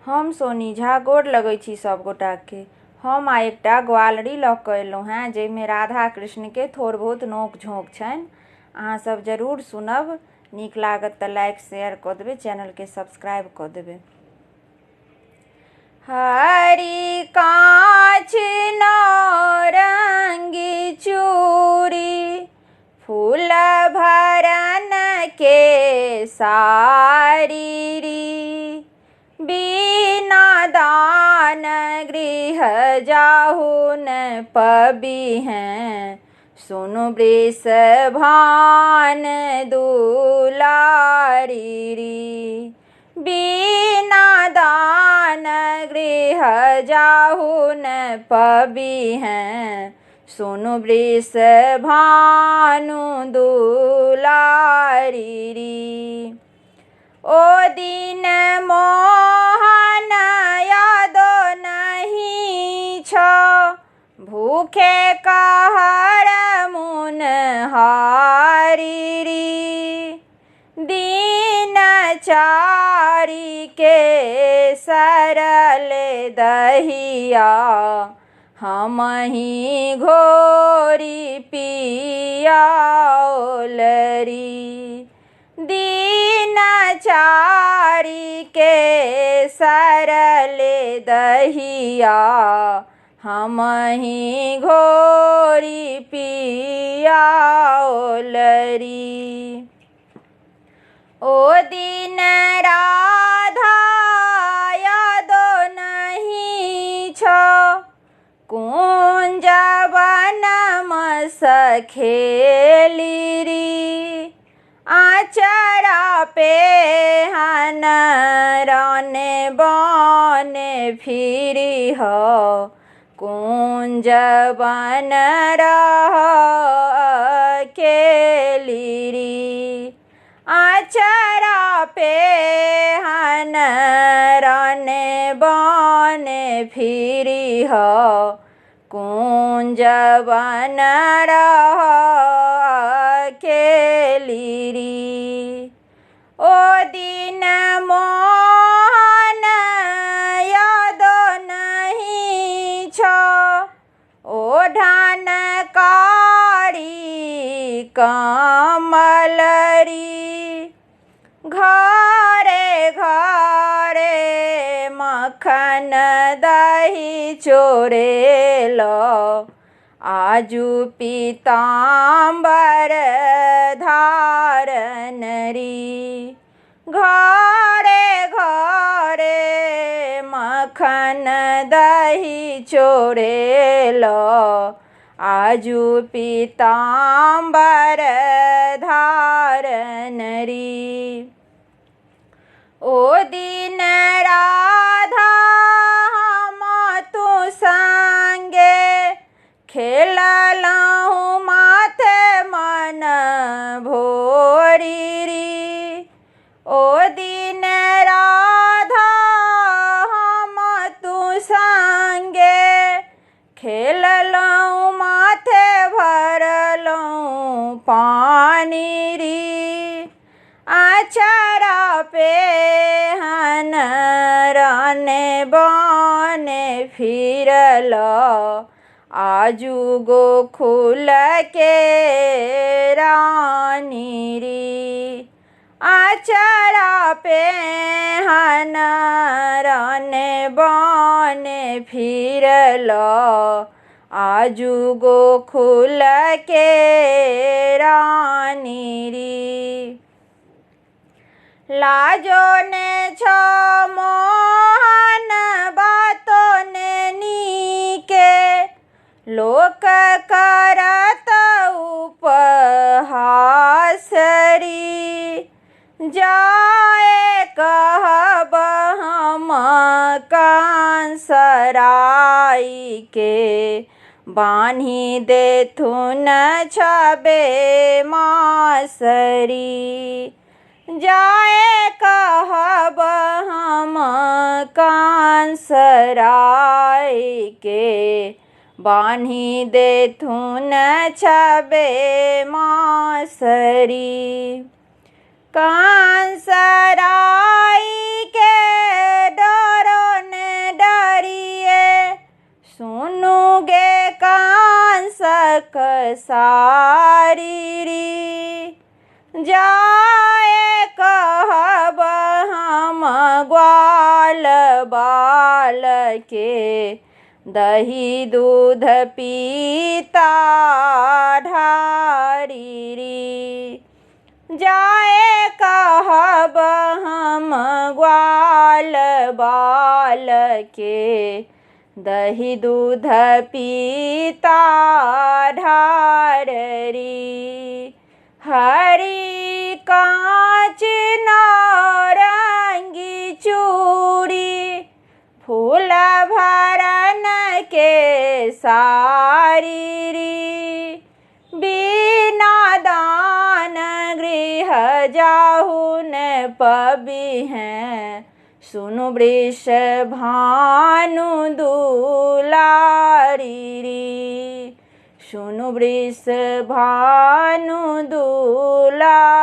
हम सोनी झा गोर लगै छी सब गोटा के। हम आइ एकटा ग्वालरी लऽ कऽ एलहुँ हेँ जाहिमे राधा कृष्णके थोड़ बहुत नोक झोंक छनि। अहाँ सब जरूर सुनब, नीक लागत तऽ लाइक शेयर कऽ देबै, चैनलके सब्सक्राइब कऽ देबै। हरी काँच नौरंगी चूड़ी, फूल भरन के सारी री, बिना दान गृह जाहु न पबिहें, सुनु वृषभान दुलारी री। बिना दान गृह जाहु न पबिहें, सुनु वृषभानु दुलारी री। ओ दिन मोहन यादो नहीं छो, भूखे कहर मुन हारी री। दीन चारी के सरल दहिया, हमहि घोरी पियाओलरी। दीन चारी के सरल दहिया, हमहि घोरी पियाओलरी। ओ दिन राधा यादो नहीं छो, कुंज वनमस खेली री। आचरा पेहन रने बने फिरी हो, कुंज वन रह केली री। आचरा पेहन रने बने फिरी हो, कुंज वन रह केली री। ओ दिन मोहन यादो नहीं छो, ओढ़न कारी कमलरी। घरे घरे मक्खन दही चोरेलो, आजू पीताम्बर धारन री। घरे घरे मक्खन दही चोरेलो, आजू पीताम्बर धारन री। ओ दिन राधा हम तू संगे, खेललहु माथे मन भोरी री। ओ दिन राधा हम तू संगे, खेललहु माथे भरलहु पानी री। आचरा पेहन रने बने फिरलो, आजू गोकुल के रानी री। आचरा पेहन रने बने फिरलो, आजू गोकुल के रानी री। लाजो ने छो मोहन बातो ने नीके, लोक करत उपहास री। जाए कहब हम कंसराई के, बान्ही देथुन छबे मासरी। जाए कहब हम कंसराई के, बान्ही देथुन छबे मासरी। कंसराई के डरो सारी री। जाए कहब हम ग्वाल बाल के, दही दूध पीता ढारी री। जाए कहब हम ग्वाल बाल के, दही दूध पीता ढारी। हरी कांच नारंगी चूड़ी, फूल भरन के सारी री। बिना दान गृह जाहु न पबी हैं, सुनु वृष भानु दुलारी री। सुनु वृष भानु दुलारी।